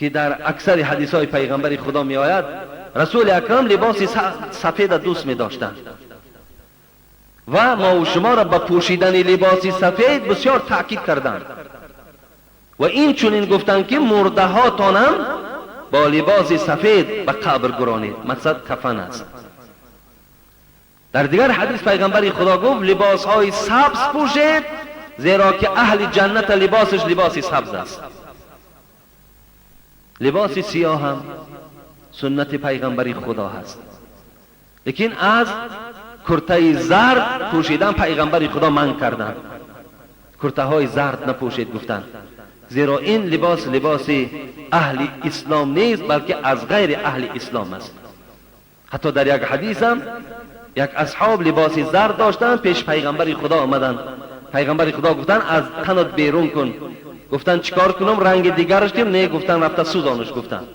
که در اکثر حدیث های پیغمبر خدا می آید رسول اکرم لباس سفید دوست می داشتند و ما و شما را به پوشیدن لباس سفید بسیار تاکید کردند و این چنین گفتند که مرده هاتانم با لباس سفید به قبر گرانید، مقصد کفن است. در دیگر حدیث پیغمبر خدا گفت لباس های سبز پوشید زیرا که اهل جنت لباسش لباس سبز است. لباس سیاه هم سنت پیغمبر خدا هست، لیکن از کرته زرد پوشیدن پیغمبر خدا منع کردند. کرته های زرد نپوشید گفتند، زیرا این لباس اهل اسلام نیست بلکه از غیر اهل اسلام است. حتی در یک حدیث هم یک اصحاب لباس زرد داشتند، پیش پیغمبر خدا آمدند. پیغمبر خدا گفتند از تنت بیرون کن. گفتند چیکار کنم؟ رنگ دیگرش دیم؟ نه، گفتند رفته سوزانش. گفتند